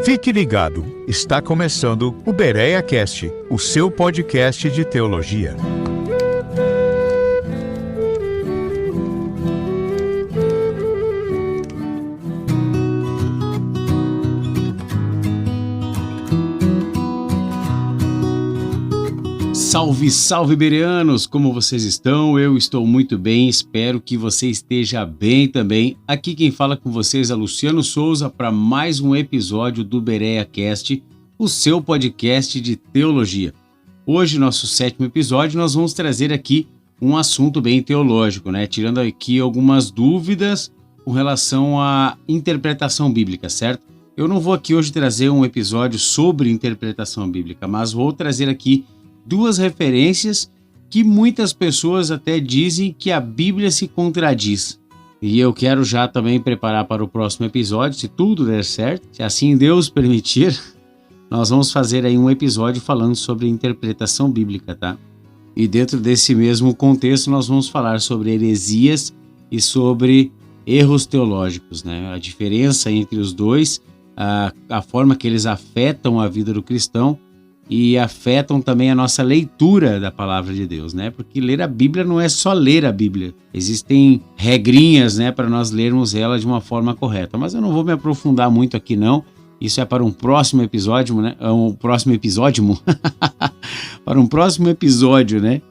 Fique ligado, está começando o Bereia Cast, o seu podcast de teologia. Salve, salve, bereanos! Como vocês estão? Eu estou muito bem, espero que você esteja bem também. Aqui quem fala com vocês é Luciano Souza para mais um episódio do Bereia Cast, o seu podcast de teologia. Hoje, nosso 7º episódio, nós vamos trazer aqui um assunto bem teológico, né? Tirando aqui algumas dúvidas com relação à interpretação bíblica, certo? Eu não vou aqui hoje trazer um episódio sobre interpretação bíblica, mas vou trazer aqui duas referências que muitas pessoas até dizem que a Bíblia se contradiz. E eu quero já também preparar para o próximo episódio, se tudo der certo, se assim Deus permitir, nós vamos fazer aí um episódio falando sobre interpretação bíblica, tá? E dentro desse mesmo contexto nós vamos falar sobre heresias e sobre erros teológicos, né? A diferença entre os dois, a forma que eles afetam a vida do cristão e afetam também a nossa leitura da palavra de Deus, né? Porque ler a Bíblia não é só ler a Bíblia. Existem regrinhas, né, para nós lermos ela de uma forma correta. Mas eu não vou me aprofundar muito aqui, não. Isso é para um próximo episódio, né? Para um próximo episódio, né?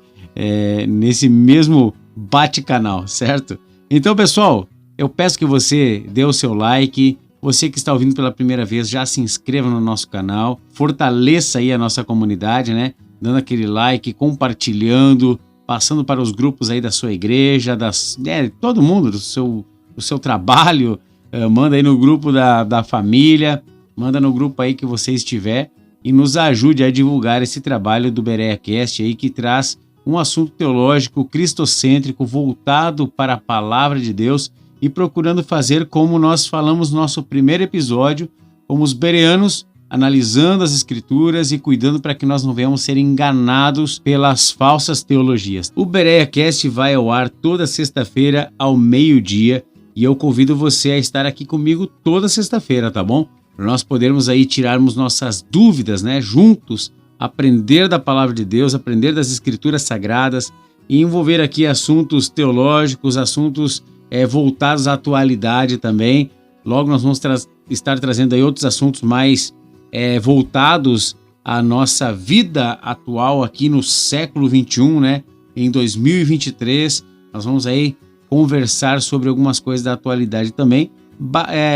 Nesse mesmo bate-canal, certo? Então, pessoal, eu peço que você dê o seu like. Você que está ouvindo pela primeira vez, já se inscreva no nosso canal, fortaleça aí a nossa comunidade, né? Dando aquele like, compartilhando, passando para os grupos aí da sua igreja, todo mundo, do seu trabalho, manda aí no grupo da família, manda no grupo aí que você estiver e nos ajude a divulgar esse trabalho do Bereia Cast aí que traz um assunto teológico cristocêntrico voltado para a palavra de Deus e procurando fazer como nós falamos no nosso primeiro episódio, como os bereanos, analisando as escrituras e cuidando para que nós não venhamos ser enganados pelas falsas teologias. O Bereia Cast vai ao ar toda sexta-feira ao meio-dia e eu convido você a estar aqui comigo toda sexta-feira, tá bom? Para nós podermos aí tirarmos nossas dúvidas, né? Juntos, aprender da palavra de Deus, aprender das escrituras sagradas e envolver aqui assuntos teológicos, assuntos voltados à atualidade também. Logo nós vamos estar trazendo aí outros assuntos mais voltados à nossa vida atual aqui no século 21, né? Em 2023, nós vamos aí conversar sobre algumas coisas da atualidade também,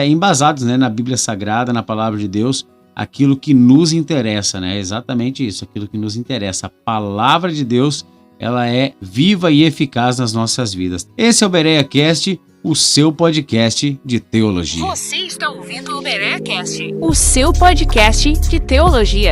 embasados, né, na Bíblia Sagrada, na Palavra de Deus, aquilo que nos interessa, né? Exatamente isso, aquilo que nos interessa. A Palavra de Deus, ela é viva e eficaz nas nossas vidas. Esse é o Bereia Cast, o seu podcast de teologia. Você está ouvindo o Bereia Cast, o seu podcast de teologia.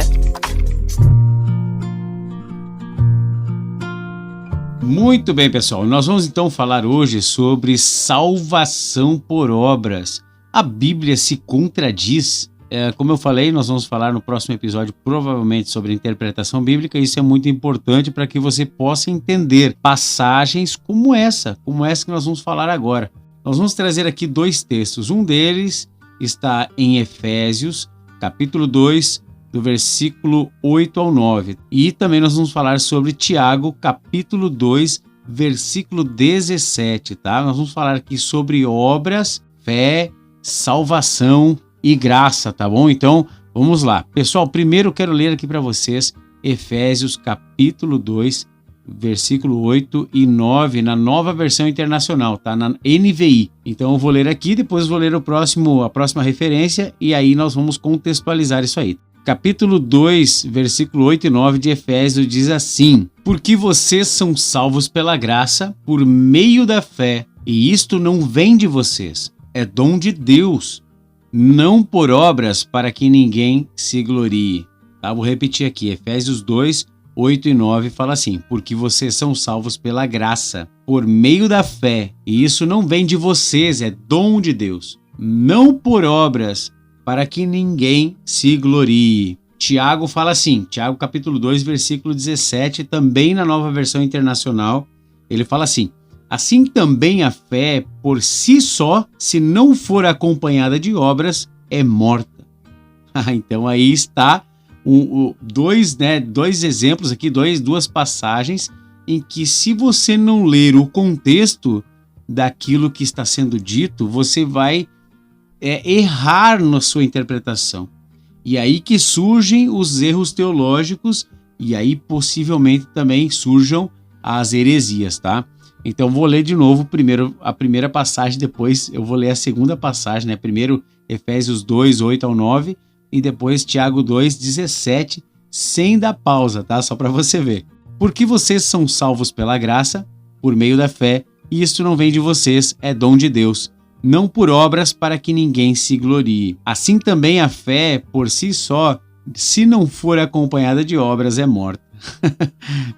Muito bem, pessoal. Nós vamos então falar hoje sobre salvação por obras. A Bíblia se contradiz? Como eu falei, nós vamos falar no próximo episódio provavelmente sobre interpretação bíblica. Isso é muito importante para que você possa entender passagens como essa que nós vamos falar agora. Nós vamos trazer aqui dois textos. Um deles está em Efésios, capítulo 2, do versículo 8 ao 9. E também nós vamos falar sobre Tiago, capítulo 2, versículo 17, tá? Nós vamos falar aqui sobre obras, fé, salvação e graça, tá bom? Então, vamos lá. Pessoal, primeiro eu quero ler aqui para vocês Efésios capítulo 2, versículo 8 e 9, na Nova Versão Internacional, tá? Na NVI. Então eu vou ler aqui, depois vou ler a próxima referência e aí nós vamos contextualizar isso aí. Capítulo 2, versículo 8 e 9 de Efésios diz assim: Porque vocês são salvos pela graça, por meio da fé, e isto não vem de vocês, é dom de Deus, não por obras para que ninguém se glorie. Tá? Vou repetir aqui, Efésios 2, 8 e 9 fala assim: Porque vocês são salvos pela graça, por meio da fé, e isso não vem de vocês, é dom de Deus, não por obras para que ninguém se glorie. Tiago fala assim, Tiago capítulo 2, versículo 17, também na Nova Versão Internacional, ele fala assim: Assim também a fé, por si só, se não for acompanhada de obras, é morta. Então aí está dois exemplos aqui, duas passagens em que, se você não ler o contexto daquilo que está sendo dito, você vai errar na sua interpretação. E aí que surgem os erros teológicos, e aí possivelmente também surjam as heresias, tá? Então vou ler de novo primeiro a primeira passagem, depois eu vou ler a segunda passagem, né? Primeiro Efésios 2, 8 ao 9, e depois Tiago 2, 17, sem dar pausa, tá? Só para você ver. Porque vocês são salvos pela graça, por meio da fé, e isto não vem de vocês, é dom de Deus, não por obras para que ninguém se glorie. Assim também a fé, por si só, se não for acompanhada de obras, é morta.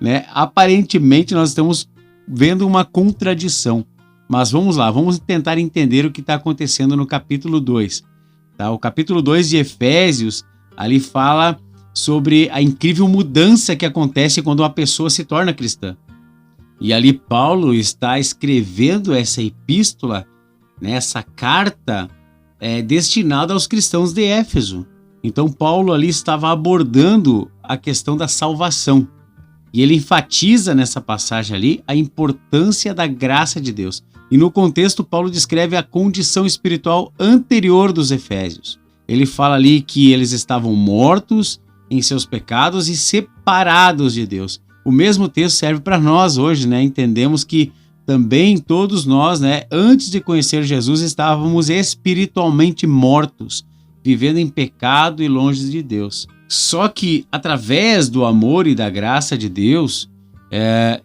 Né? Aparentemente nós estamos vendo uma contradição, mas vamos lá, vamos tentar entender o que está acontecendo no capítulo 2. Tá? O capítulo 2 de Efésios, ali fala sobre a incrível mudança que acontece quando uma pessoa se torna cristã. E ali Paulo está escrevendo essa epístola, né, essa carta destinada aos cristãos de Éfeso. Então Paulo ali estava abordando a questão da salvação. E ele enfatiza nessa passagem ali a importância da graça de Deus. E no contexto, Paulo descreve a condição espiritual anterior dos efésios. Ele fala ali que eles estavam mortos em seus pecados e separados de Deus. O mesmo texto serve para nós hoje, né? Entendemos que também todos nós, né, antes de conhecer Jesus, estávamos espiritualmente mortos, vivendo em pecado e longe de Deus. Só que, através do amor e da graça de Deus,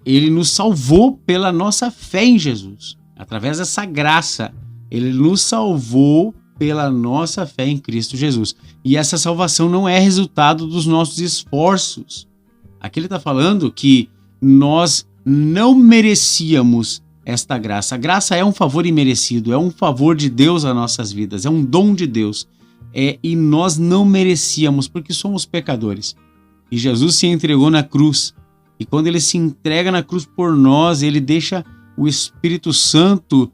Ele nos salvou pela nossa fé em Jesus. Através dessa graça, Ele nos salvou pela nossa fé em Cristo Jesus. E essa salvação não é resultado dos nossos esforços. Aqui ele está falando que nós não merecíamos esta graça. A graça é um favor imerecido, é um favor de Deus às nossas vidas, é um dom de Deus. E nós não merecíamos, porque somos pecadores. E Jesus se entregou na cruz. E quando ele se entrega na cruz por nós, ele deixa o Espírito Santo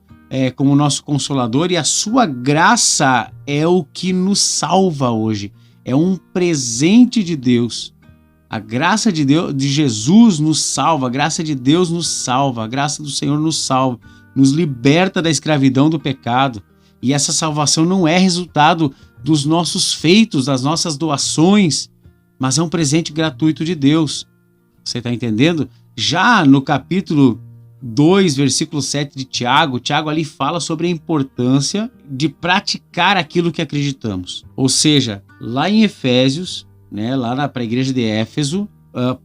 como nosso consolador, e a sua graça é o que nos salva hoje. É um presente de Deus. A graça de Deus, de Jesus nos salva, a graça de Deus nos salva, a graça do Senhor nos salva, nos liberta da escravidão do pecado. E essa salvação não é resultado dos nossos feitos, das nossas doações, mas é um presente gratuito de Deus. Você está entendendo? Já no capítulo 2, versículo 7 de Tiago ali fala sobre a importância de praticar aquilo que acreditamos. Ou seja, lá em Efésios, né, lá para a igreja de Éfeso,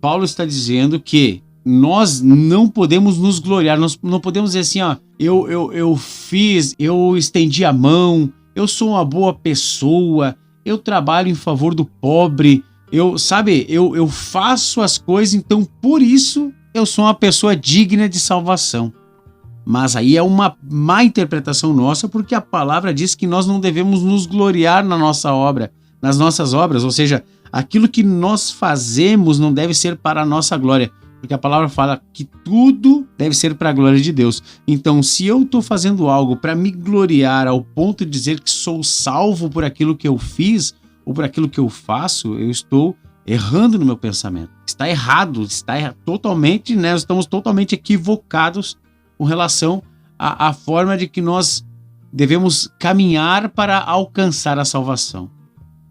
Paulo está dizendo que nós não podemos nos gloriar, nós não podemos dizer assim, ó, eu estendi a mão, eu sou uma boa pessoa, eu trabalho em favor do pobre, eu faço as coisas, então por isso eu sou uma pessoa digna de salvação. Mas aí é uma má interpretação nossa, porque a palavra diz que nós não devemos nos gloriar na nossa obra, nas nossas obras, ou seja, aquilo que nós fazemos não deve ser para a nossa glória, porque a palavra fala que tudo deve ser para a glória de Deus. Então, se eu estou fazendo algo para me gloriar ao ponto de dizer que sou salvo por aquilo que eu fiz ou por aquilo que eu faço, eu estou errando no meu pensamento. Está errado, totalmente, né? Nós estamos totalmente equivocados com relação à forma de que nós devemos caminhar para alcançar a salvação.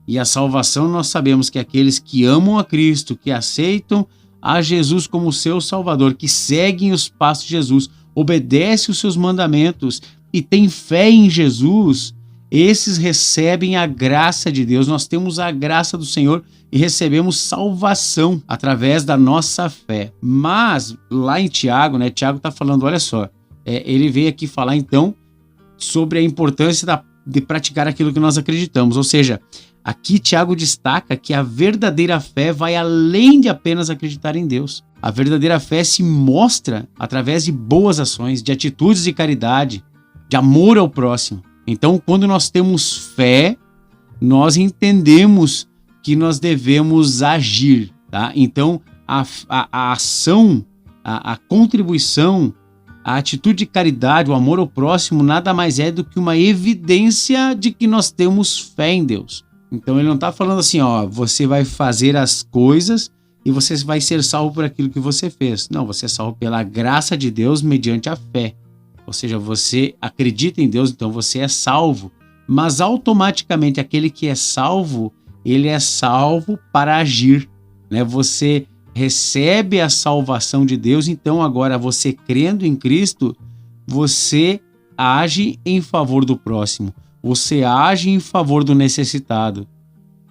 E a salvação, nós sabemos que aqueles que amam a Cristo, que aceitam a Jesus como seu Salvador, que seguem os passos de Jesus, obedecem os seus mandamentos e têm fé em Jesus, esses recebem a graça de Deus. Nós temos a graça do Senhor e recebemos salvação através da nossa fé. Mas lá em Tiago, né, Tiago está falando, olha só, ele veio aqui falar então sobre a importância de praticar aquilo que nós acreditamos, ou seja, aqui Tiago destaca que a verdadeira fé vai além de apenas acreditar em Deus. A verdadeira fé se mostra através de boas ações, de atitudes de caridade, de amor ao próximo. Então, quando nós temos fé, nós entendemos que nós devemos agir, tá? Então, a ação, a contribuição, a atitude de caridade, o amor ao próximo, nada mais é do que uma evidência de que nós temos fé em Deus. Então ele não está falando assim, você vai fazer as coisas e você vai ser salvo por aquilo que você fez. Não, você é salvo pela graça de Deus mediante a fé. Ou seja, você acredita em Deus, então você é salvo. Mas automaticamente aquele que é salvo, ele é salvo para agir, né? Você recebe a salvação de Deus, então agora você crendo em Cristo, você age em favor do próximo. Você age em favor do necessitado.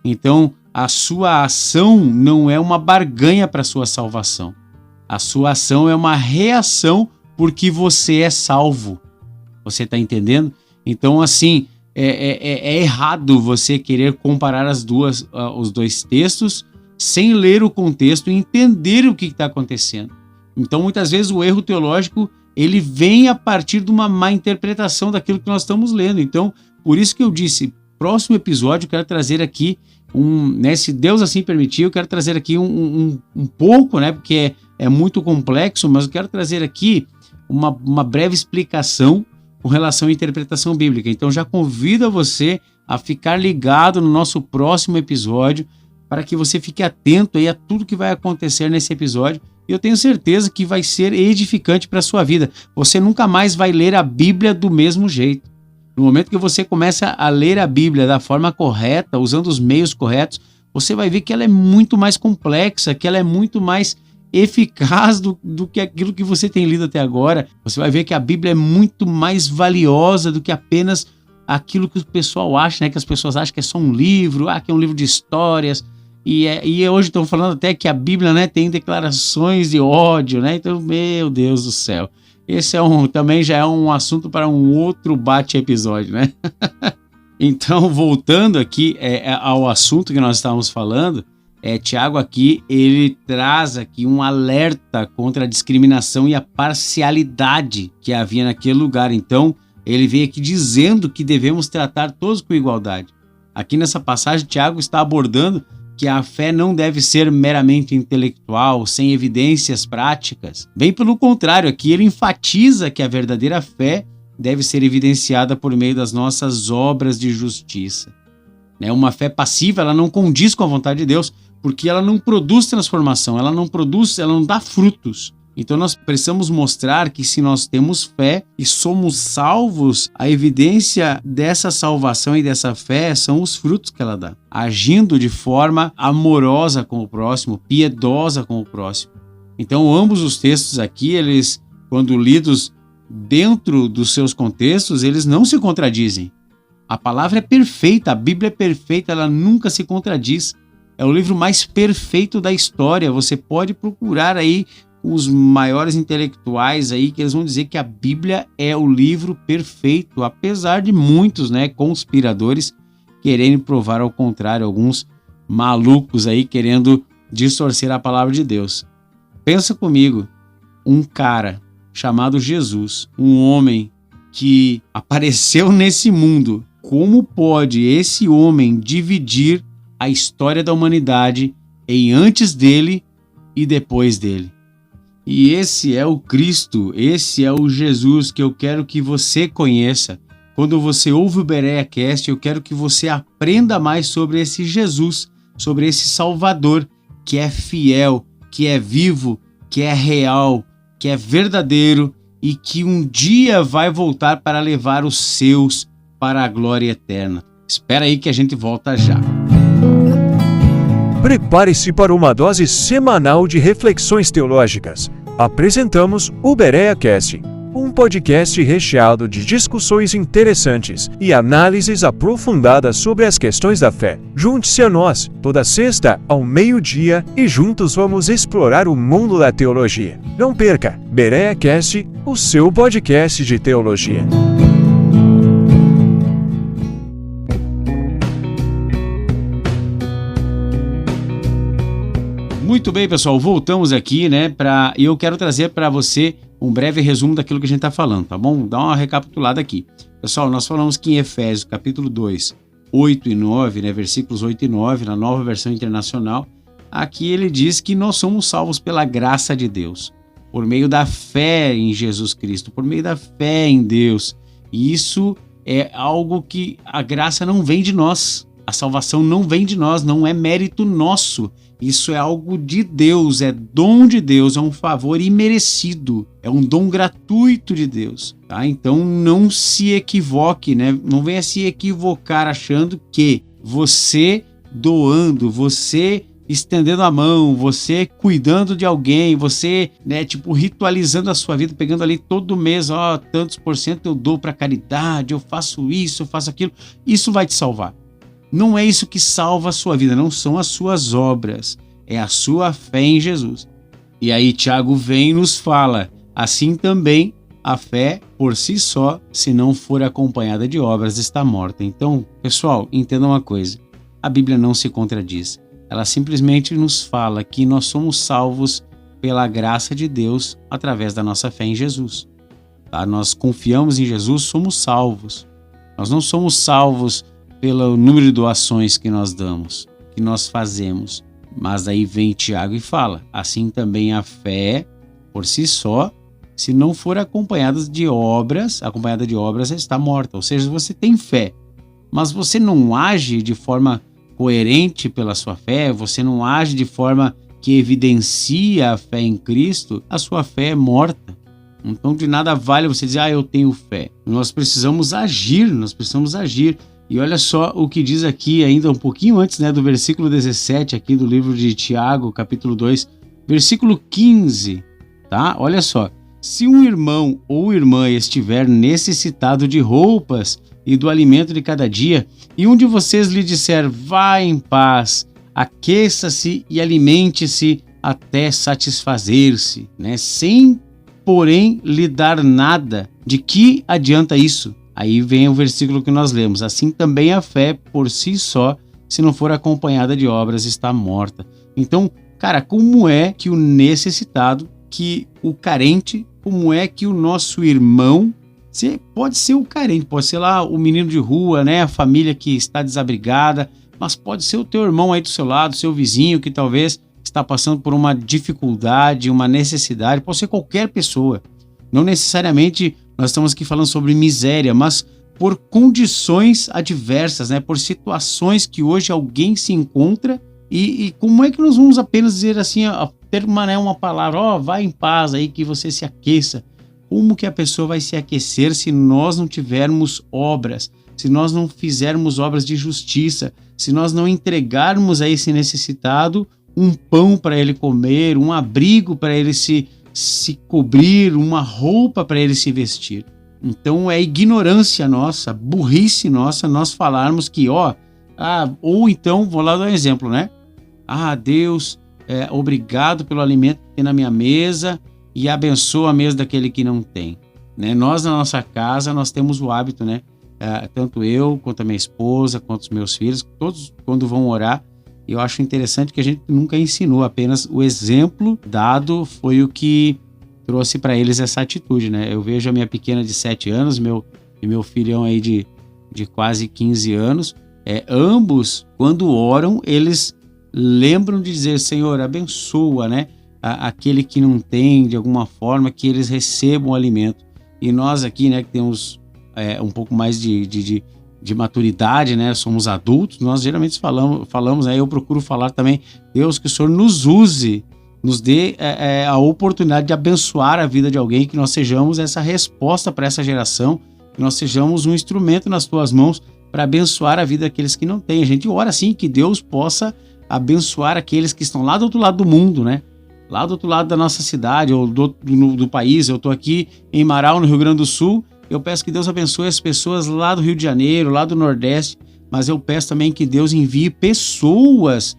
Então, a sua ação não é uma barganha para a sua salvação. A sua ação é uma reação porque você é salvo. Você está entendendo? Então, assim, é errado você querer comparar os dois textos sem ler o contexto e entender o que está acontecendo. Então, muitas vezes, o erro teológico ele vem a partir de uma má interpretação daquilo que nós estamos lendo. Então, por isso que eu disse, próximo episódio eu quero trazer aqui se Deus assim permitir, eu quero trazer aqui um pouco, né, porque é muito complexo, mas eu quero trazer aqui uma breve explicação com relação à interpretação bíblica. Então já convido você a ficar ligado no nosso próximo episódio para que você fique atento aí a tudo que vai acontecer nesse episódio. E eu tenho certeza que vai ser edificante para a sua vida. Você nunca mais vai ler a Bíblia do mesmo jeito. No momento que você começa a ler a Bíblia da forma correta, usando os meios corretos, você vai ver que ela é muito mais complexa, que ela é muito mais eficaz do que aquilo que você tem lido até agora. Você vai ver que a Bíblia é muito mais valiosa do que apenas aquilo que o pessoal acha, né? Que as pessoas acham que é só um livro, que é um livro de histórias. E hoje estão falando até que a Bíblia, né, tem declarações de ódio, né? Então, meu Deus do céu. Esse também já é um assunto para um outro bate-episódio, né? Então, voltando aqui ao assunto que nós estávamos falando, Tiago aqui, ele traz aqui um alerta contra a discriminação e a parcialidade que havia naquele lugar. Então, ele vem aqui dizendo que devemos tratar todos com igualdade. Aqui nessa passagem, Tiago está abordando que a fé não deve ser meramente intelectual, sem evidências práticas. Bem pelo contrário, aqui ele enfatiza que a verdadeira fé deve ser evidenciada por meio das nossas obras de justiça. Uma fé passiva, ela não condiz com a vontade de Deus, porque ela não produz transformação, ela não dá frutos. Então nós precisamos mostrar que se nós temos fé e somos salvos, a evidência dessa salvação e dessa fé são os frutos que ela dá. Agindo de forma amorosa com o próximo, piedosa com o próximo. Então ambos os textos aqui, eles, quando lidos dentro dos seus contextos, eles não se contradizem. A palavra é perfeita, a Bíblia é perfeita, ela nunca se contradiz. É o livro mais perfeito da história. Você pode procurar aí os maiores intelectuais aí, que eles vão dizer que a Bíblia é o livro perfeito, apesar de muitos, conspiradores quererem provar ao contrário, alguns malucos aí querendo distorcer a palavra de Deus. Pensa comigo, um cara chamado Jesus, um homem que apareceu nesse mundo, como pode esse homem dividir a história da humanidade em antes dele e depois dele? E esse é o Cristo, esse é o Jesus que eu quero que você conheça. Quando você ouve o BereaCast, eu quero que você aprenda mais sobre esse Jesus, sobre esse Salvador, que é fiel, que é vivo, que é real, que é verdadeiro e que um dia vai voltar para levar os seus para a glória eterna. Espera aí que a gente volta já. Prepare-se para uma dose semanal de reflexões teológicas. Apresentamos o BereaCast, um podcast recheado de discussões interessantes e análises aprofundadas sobre as questões da fé. Junte-se a nós, toda sexta ao meio-dia, e juntos vamos explorar o mundo da teologia. Não perca, BereaCast, o seu podcast de teologia. Muito bem, pessoal, voltamos aqui, e eu quero trazer para você um breve resumo daquilo que a gente está falando, tá bom? Dá uma recapitulada aqui. Pessoal, nós falamos que em Efésios, capítulo 2, 8 e 9, versículos 8 e 9, na Nova Versão Internacional, aqui ele diz que nós somos salvos pela graça de Deus, por meio da fé em Jesus Cristo, por meio da fé em Deus. E isso é algo que a graça não vem de nós. A salvação não vem de nós, não é mérito nosso. Isso é algo de Deus, é dom de Deus, é um favor imerecido, é um dom gratuito de Deus, tá? Então não se equivoque, né? Não venha se equivocar achando que você doando, você estendendo a mão, você cuidando de alguém, você, né, tipo, ritualizando a sua vida, pegando ali todo mês, ó, tantos por cento eu dou para caridade, eu faço isso, eu faço aquilo, isso vai te salvar. Não é isso que salva a sua vida, não são as suas obras, é a sua fé em Jesus. E aí Tiago vem e nos fala, assim também a fé por si só, se não for acompanhada de obras, está morta. Então, pessoal, entenda uma coisa, a Bíblia não se contradiz, ela simplesmente nos fala que nós somos salvos pela graça de Deus através da nossa fé em Jesus. Tá? Nós confiamos em Jesus, somos salvos. Nós não somos salvos pelo número de doações que nós damos, que nós fazemos. Mas aí vem Tiago e fala, assim também a fé, por si só, se não for acompanhada de obras, está morta. Ou seja, você tem fé, mas você não age de forma coerente pela sua fé, você não age de forma que evidencia a fé em Cristo, a sua fé é morta. Então de nada vale você dizer, eu tenho fé. Nós precisamos agir. E olha só o que diz aqui, ainda um pouquinho antes, né, do versículo 17 aqui do livro de Tiago, capítulo 2, versículo 15, tá? Olha só, se um irmão ou irmã estiver necessitado de roupas e do alimento de cada dia, e um de vocês lhe disser, vá em paz, aqueça-se e alimente-se até satisfazer-se, né, sem, porém, lhe dar nada, de que adianta isso? Aí vem o versículo que nós lemos. Assim também a fé por si só, se não for acompanhada de obras, está morta. Então, cara, como é que o necessitado, que o carente, como é que o nosso irmão, pode ser o carente, pode ser lá o menino de rua, né, a família que está desabrigada, mas pode ser o teu irmão aí do seu lado, seu vizinho que talvez está passando por uma dificuldade, uma necessidade, pode ser qualquer pessoa. Não necessariamente nós estamos aqui falando sobre miséria, mas por condições adversas, né? Por situações que hoje alguém se encontra e como é que nós vamos apenas dizer assim, ter uma palavra, vai em paz aí que você se aqueça. Como que a pessoa vai se aquecer se nós não tivermos obras, se nós não fizermos obras de justiça, se nós não entregarmos a esse necessitado um pão para ele comer, um abrigo para ele se cobrir, uma roupa para ele se vestir. Então é ignorância nossa, burrice nossa, nós falarmos que, ou então, vou lá dar um exemplo, né? Deus, obrigado pelo alimento que tem na minha mesa e abençoa a mesa daquele que não tem. Né? Nós, na nossa casa, nós temos o hábito, né? Tanto eu, quanto a minha esposa, quanto os meus filhos, todos quando vão orar, eu acho interessante que a gente nunca ensinou, apenas o exemplo dado foi o que trouxe para eles essa atitude, né? Eu vejo a minha pequena de 7 anos e meu filhão aí de quase 15 anos, ambos, quando oram, eles lembram de dizer, Senhor, abençoa, né? Aquele que não tem, de alguma forma, que eles recebam o alimento. E nós aqui, né, que temos um pouco mais de maturidade, né? Somos adultos, nós geralmente falamos, né? Eu procuro falar também, Deus, que o Senhor nos use, nos dê a oportunidade de abençoar a vida de alguém, que nós sejamos essa resposta para essa geração, que nós sejamos um instrumento nas tuas mãos para abençoar a vida daqueles que não têm. A gente ora assim que Deus possa abençoar aqueles que estão lá do outro lado do mundo, né? Lá do outro lado da nossa cidade ou do país. Eu estou aqui em Marau, no Rio Grande do Sul. Eu peço que Deus abençoe as pessoas lá do Rio de Janeiro, lá do Nordeste, mas eu peço também que Deus envie pessoas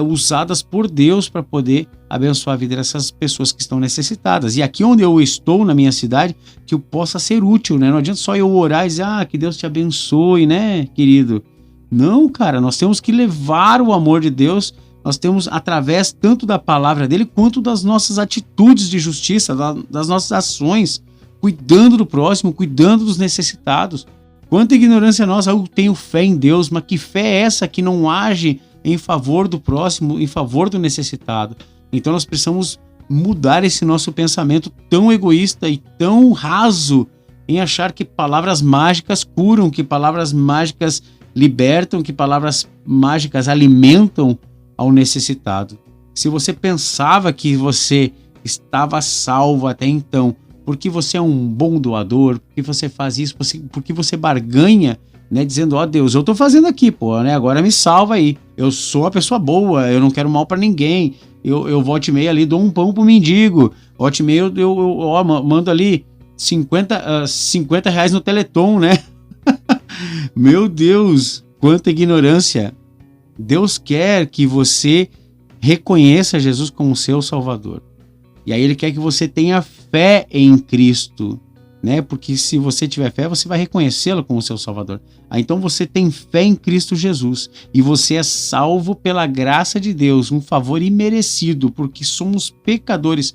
usadas por Deus para poder abençoar a vida dessas pessoas que estão necessitadas. E aqui onde eu estou, na minha cidade, que eu possa ser útil, né? Não adianta só eu orar e dizer, que Deus te abençoe, né, querido? Não, cara, nós temos que levar o amor de Deus, nós temos através tanto da palavra dele, quanto das nossas atitudes de justiça, das nossas ações, cuidando do próximo, cuidando dos necessitados. Quanta ignorância nossa, eu tenho fé em Deus, mas que fé é essa que não age em favor do próximo, em favor do necessitado? Então nós precisamos mudar esse nosso pensamento tão egoísta e tão raso em achar que palavras mágicas curam, que palavras mágicas libertam, que palavras mágicas alimentam ao necessitado. Se você pensava que você estava salvo até então, porque você é um bom doador, porque você faz isso, porque você barganha, né, dizendo, ó Deus, eu tô fazendo aqui, pô, né, agora me salva aí, eu sou uma pessoa boa, eu não quero mal pra ninguém, eu volta e meia ali, dou um pão pro mendigo, volta e meia eu mando ali 50 reais no Teleton, né? Meu Deus, quanta ignorância. Deus quer que você reconheça Jesus como seu Salvador. E aí ele quer que você tenha fé em Cristo, né? Porque se você tiver fé, você vai reconhecê-lo como seu Salvador. Então você tem fé em Cristo Jesus e você é salvo pela graça de Deus, um favor imerecido, porque somos pecadores.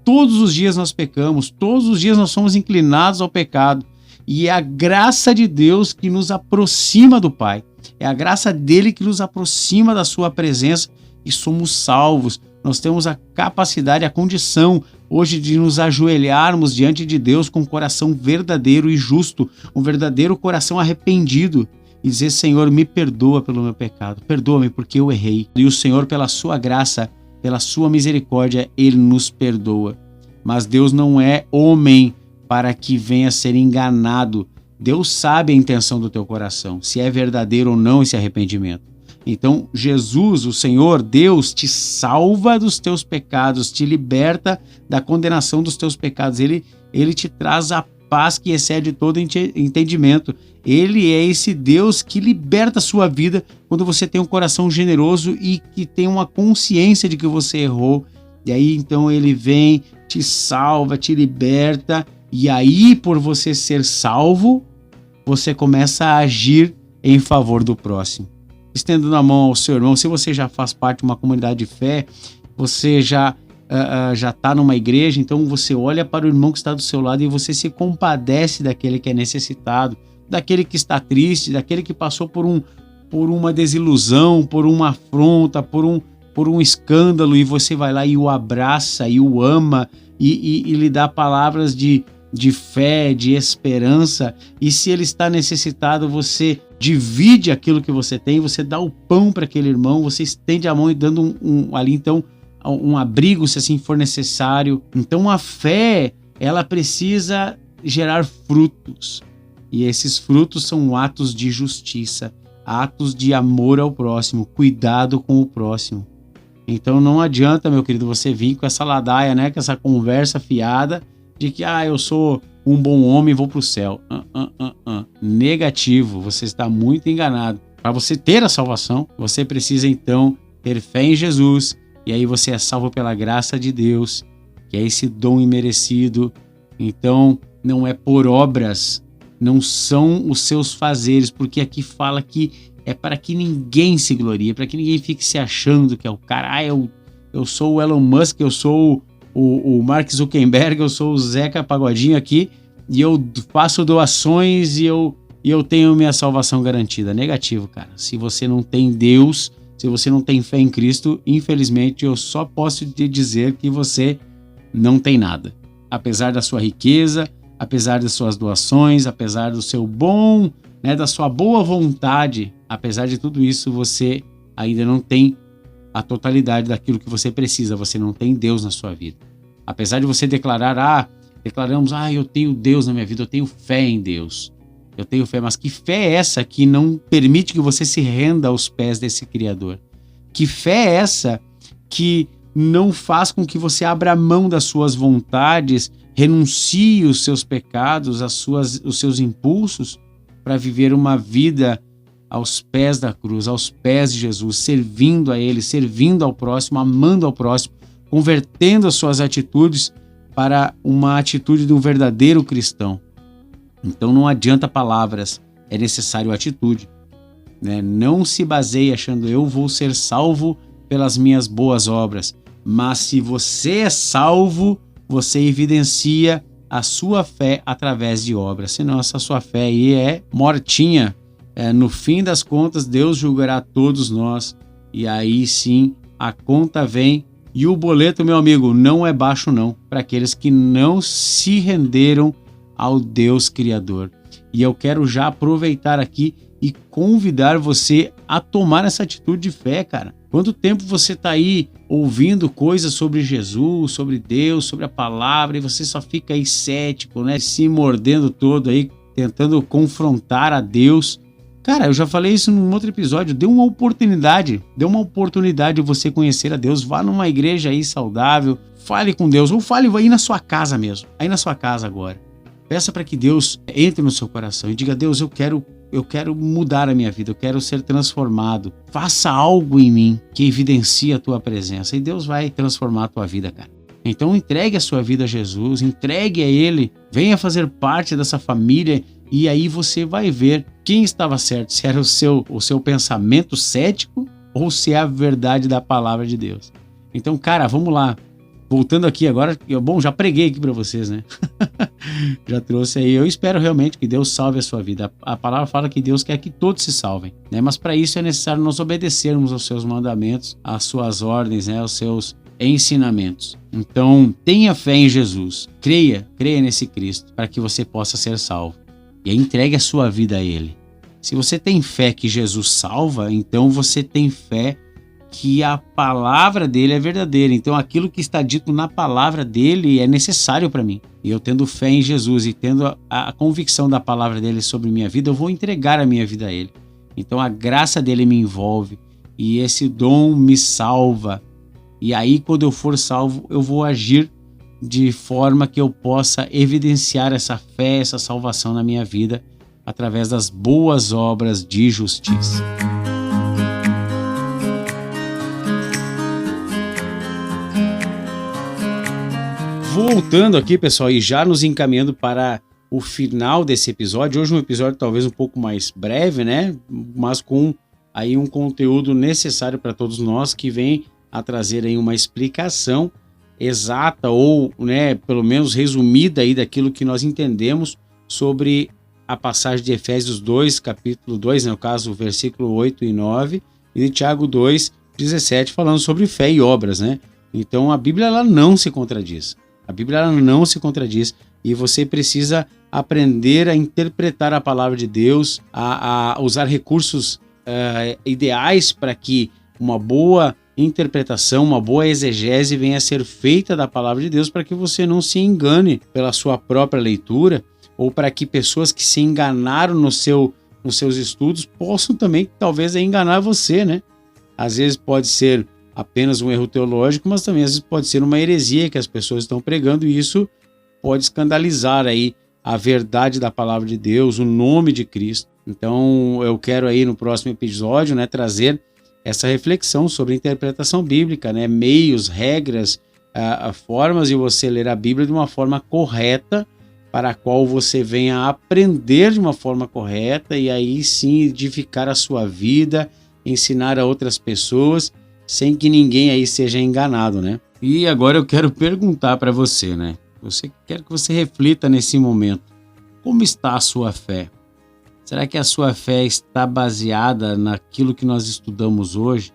Todos os dias nós pecamos, todos os dias nós somos inclinados ao pecado. E é a graça de Deus que nos aproxima do Pai. É a graça dele que nos aproxima da sua presença e somos salvos. Nós temos a capacidade, a condição hoje de nos ajoelharmos diante de Deus com um coração verdadeiro e justo, um verdadeiro coração arrependido e dizer, Senhor, me perdoa pelo meu pecado, perdoa-me porque eu errei. E o Senhor, pela sua graça, pela sua misericórdia, ele nos perdoa. Mas Deus não é homem para que venha a ser enganado. Deus sabe a intenção do teu coração, se é verdadeiro ou não esse arrependimento. Então, Jesus, o Senhor, Deus, te salva dos teus pecados, te liberta da condenação dos teus pecados. Ele te traz a paz que excede todo entendimento. Ele é esse Deus que liberta a sua vida quando você tem um coração generoso e que tem uma consciência de que você errou. E aí, então, ele vem, te salva, te liberta. E aí, por você ser salvo, você começa a agir em favor do próximo. Estendendo a mão ao seu irmão, se você já faz parte de uma comunidade de fé, você já está numa igreja, então você olha para o irmão que está do seu lado e você se compadece daquele que é necessitado, daquele que está triste, daquele que passou por uma desilusão, por uma afronta, por um escândalo, e você vai lá e o abraça e o ama e lhe dá palavras de fé, de esperança. E se ele está necessitado, você divide aquilo que você tem, você dá o pão para aquele irmão, você estende a mão e dando ali então um abrigo se assim for necessário. Então a fé, ela precisa gerar frutos, e esses frutos são atos de justiça, atos de amor ao próximo, cuidado com o próximo. Então não adianta, meu querido, você vir com essa ladaia, né, com essa conversa fiada de que eu sou um bom homem e vou para o céu. Negativo, você está muito enganado. Para você ter a salvação, você precisa então ter fé em Jesus, e aí você é salvo pela graça de Deus, que é esse dom imerecido. Então não é por obras, não são os seus fazeres, porque aqui fala que é para que ninguém se glorie, para que ninguém fique se achando que é o cara, eu sou o Elon Musk, eu sou o Mark Zuckerberg, eu sou o Zeca Pagodinho aqui, e eu faço doações e eu tenho minha salvação garantida. Negativo, cara. Se você não tem Deus, se você não tem fé em Cristo, infelizmente eu só posso te dizer que você não tem nada. Apesar da sua riqueza, apesar das suas doações, apesar do seu bom, né, da sua boa vontade, apesar de tudo isso, você ainda não tem a totalidade daquilo que você precisa, você não tem Deus na sua vida. Apesar de você declaramos, eu tenho Deus na minha vida, eu tenho fé em Deus, eu tenho fé, mas que fé é essa que não permite que você se renda aos pés desse Criador? Que fé é essa que não faz com que você abra mão das suas vontades, renuncie os seus pecados, os seus impulsos, para viver uma vida aos pés da cruz, aos pés de Jesus, servindo a Ele, servindo ao próximo, amando ao próximo, convertendo as suas atitudes para uma atitude de um verdadeiro cristão. Então não adianta palavras, é necessário atitude, né? Não se baseie achando eu vou ser salvo pelas minhas boas obras, mas se você é salvo, você evidencia a sua fé através de obras, senão essa sua fé aí é mortinha. No fim das contas, Deus julgará todos nós, e aí sim a conta vem, e o boleto, meu amigo, não é baixo não, para aqueles que não se renderam ao Deus Criador. E eu quero já aproveitar aqui e convidar você a tomar essa atitude de fé, cara. Quanto tempo você tá aí ouvindo coisas sobre Jesus, sobre Deus, sobre a palavra, e você só fica aí cético, né? Se mordendo todo aí, tentando confrontar a Deus. Cara, eu já falei isso num outro episódio, dê uma oportunidade de você conhecer a Deus. Vá numa igreja aí saudável, fale com Deus, ou fale aí na sua casa mesmo, aí na sua casa agora. Peça para que Deus entre no seu coração e diga: Deus, eu quero mudar a minha vida, eu quero ser transformado. Faça algo em mim que evidencie a tua presença e Deus vai transformar a tua vida, cara. Então entregue a sua vida a Jesus, entregue a Ele, venha fazer parte dessa família e aí você vai ver quem estava certo, se era o seu pensamento cético ou se é a verdade da palavra de Deus. Então, cara, vamos lá. Voltando aqui agora, bom, já preguei aqui para vocês, né? Já trouxe aí. Eu espero realmente que Deus salve a sua vida. A palavra fala que Deus quer que todos se salvem, né? Mas para isso é necessário nós obedecermos aos seus mandamentos, às suas ordens, né? Aos seus ensinamentos. Então, tenha fé em Jesus. Creia nesse Cristo para que você possa ser salvo. E entregue a sua vida a Ele. Se você tem fé que Jesus salva, então você tem fé que a palavra dele é verdadeira. Então aquilo que está dito na palavra dele é necessário para mim. E eu tendo fé em Jesus e tendo a convicção da palavra dele sobre minha vida, eu vou entregar a minha vida a ele. Então a graça dele me envolve e esse dom me salva. E aí quando eu for salvo, eu vou agir de forma que eu possa evidenciar essa fé, essa salvação na minha vida através das boas obras de justiça. Voltando aqui, pessoal, e já nos encaminhando para o final desse episódio. Hoje um episódio talvez um pouco mais breve, né? Mas com aí um conteúdo necessário para todos nós, que vem a trazer aí uma explicação exata ou, né, pelo menos resumida aí daquilo que nós entendemos sobre a passagem de Efésios 2, capítulo 2, no caso, versículo 8 e 9, e de Tiago 2, 17, falando sobre fé e obras, né? Então a Bíblia ela não se contradiz. A Bíblia ela não se contradiz e você precisa aprender a interpretar a palavra de Deus, a usar recursos ideais para que uma boa interpretação, uma boa exegese venha a ser feita da palavra de Deus, para que você não se engane pela sua própria leitura ou para que pessoas que se enganaram nos seus estudos possam também talvez enganar você, né? Às vezes pode ser apenas um erro teológico, mas também às vezes pode ser uma heresia que as pessoas estão pregando e isso pode escandalizar aí a verdade da palavra de Deus, o nome de Cristo. Então eu quero aí no próximo episódio, né, trazer essa reflexão sobre interpretação bíblica, né, meios, regras, formas de você ler a Bíblia de uma forma correta, para a qual você venha a aprender de uma forma correta e aí sim edificar a sua vida, ensinar a outras pessoas, sem que ninguém aí seja enganado, né? E agora eu quero perguntar para você, né? Quero que você reflita nesse momento. Como está a sua fé? Será que a sua fé está baseada naquilo que nós estudamos hoje?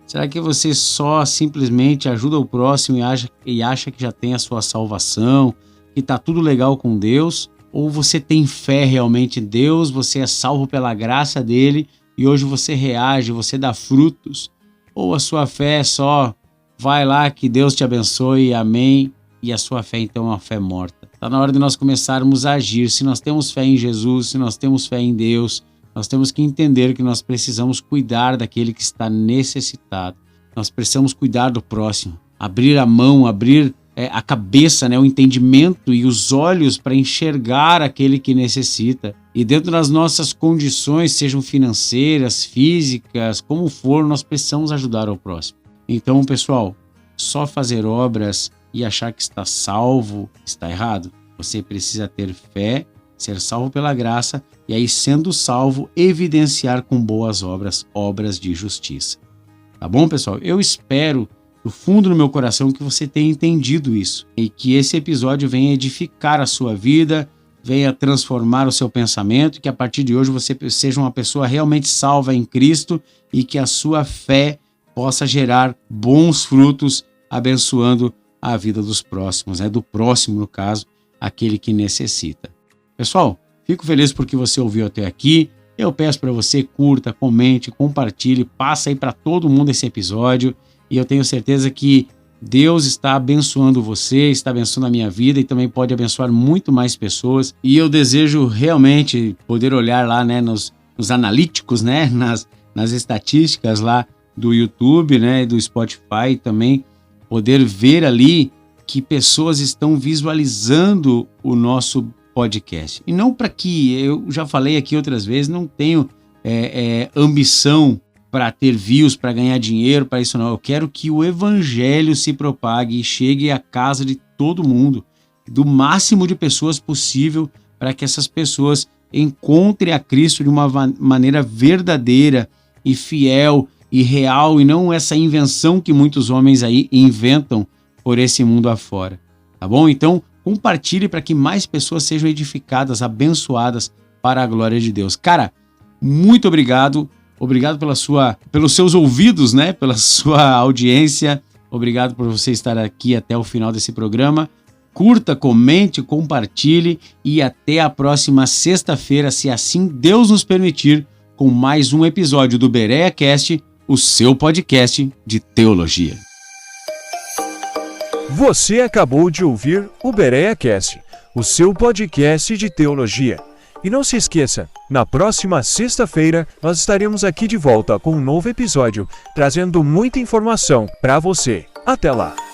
Será que você só simplesmente ajuda o próximo e acha que já tem a sua salvação, que está tudo legal com Deus? Ou você tem fé realmente em Deus, você é salvo pela graça dele e hoje você reage, você dá frutos? Ou a sua fé é só vai lá que Deus te abençoe, amém, e a sua fé então é uma fé morta? Está na hora de nós começarmos a agir. Se nós temos fé em Jesus, se nós temos fé em Deus, nós temos que entender que nós precisamos cuidar daquele que está necessitado. Nós precisamos cuidar do próximo, abrir a mão, abrir a cabeça, né, o entendimento e os olhos para enxergar aquele que necessita. E dentro das nossas condições, sejam financeiras, físicas, como for, nós precisamos ajudar ao próximo. Então, pessoal, só fazer obras e achar que está salvo está errado. Você precisa ter fé, ser salvo pela graça e aí, sendo salvo, evidenciar com boas obras, obras de justiça. Tá bom, pessoal? Eu espero do fundo do meu coração que você tenha entendido isso e que esse episódio venha edificar a sua vida, venha transformar o seu pensamento, que a partir de hoje você seja uma pessoa realmente salva em Cristo e que a sua fé possa gerar bons frutos, abençoando a vida dos próximos, né? Do próximo, no caso, aquele que necessita. Pessoal, fico feliz porque você ouviu até aqui. eu peço para você, curta, comente, compartilhe, passa aí para todo mundo esse episódio, e eu tenho certeza que Deus está abençoando você, está abençoando a minha vida e também pode abençoar muito mais pessoas. E eu desejo realmente poder olhar lá, né, nos analíticos, né, nas estatísticas lá do YouTube, né, do Spotify também, poder ver ali que pessoas estão visualizando o nosso podcast. E não para que, eu já falei aqui outras vezes, não tenho ambição para ter views, para ganhar dinheiro, para isso não. Eu quero que o evangelho se propague e chegue à casa de todo mundo, do máximo de pessoas possível, para que essas pessoas encontrem a Cristo de uma maneira verdadeira e fiel e real, e não essa invenção que muitos homens aí inventam por esse mundo afora. Tá bom? Então, compartilhe para que mais pessoas sejam edificadas, abençoadas para a glória de Deus. Cara, muito obrigado. Obrigado pelos seus ouvidos, né? Pela sua audiência. Obrigado por você estar aqui até o final desse programa. Curta, comente, compartilhe e até a próxima sexta-feira, se assim Deus nos permitir, com mais um episódio do BereaCast, o seu podcast de teologia. Você acabou de ouvir o BereaCast, o seu podcast de teologia. E não se esqueça, na próxima sexta-feira nós estaremos aqui de volta com um novo episódio, trazendo muita informação para você. Até lá!